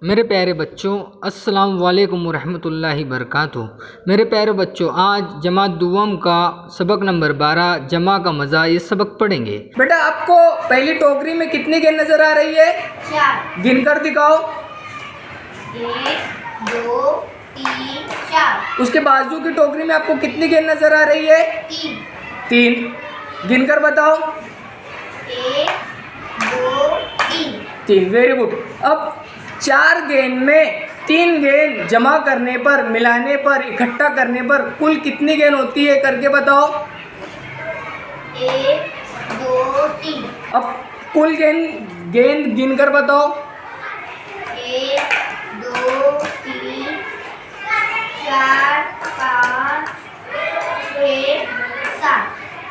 मेरे प्यारे बच्चों, अस्सलाम वालेकुम रहमतुल्लाहि बरकातुहू। मेरे प्यारे बच्चों, आज जमात दुवम का सबक नंबर 12 जमा का मज़ा ये सबक पढ़ेंगे। बेटा, आपको पहली टोकरी में कितनी गेंद नजर आ रही है? 4। गिनकर दिखाओ। 1 2 3 4। उसके बाजू की टोकरी में आपको कितनी गेंद नजर आ रही है? 3। गिनकर बताओ। 1 2 3। Very good. अब 4 गेंद में 3 गेंद जमा करने पर, मिलाने पर, इकट्ठा करने पर कुल कितनी गेंद होती है करके बताओ। 1 2 3। अब कुल गेंद गिनकर बताओ। 1 2 3 4 5 6 7।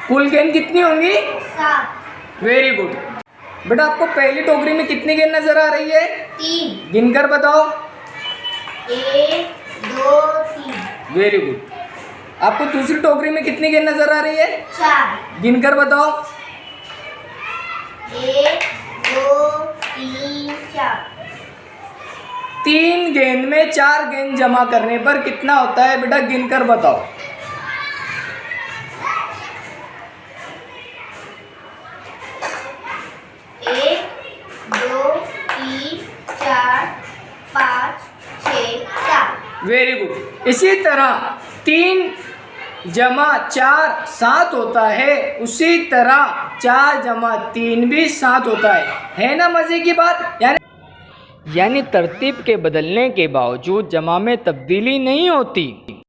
कुल गेंद कितनी होंगी? 7। Very good. बेटा, आपको पहली टोकरी में कितनी गेंद नजर आ रही है? 3। गिनकर बताओ। 1 2 3। Very good. आपको दूसरी टोकरी में कितनी गेंद नजर आ रही है? 4। गिनकर बताओ। 1 2 3 4। 3 गेंद में 4 गेंद जमा करने पर कितना होता है बेटा? गिनकर बताओ। 1 2 3 4 5 6 7। Very good. इसी तरह 3 जमा 4 7 होता है, उसी तरह 4 जमा 3 भी 7 होता है ना? मजे की बात। यानी तरतीब के बदलने के बावजूद जमा में तब्दीली नहीं होती।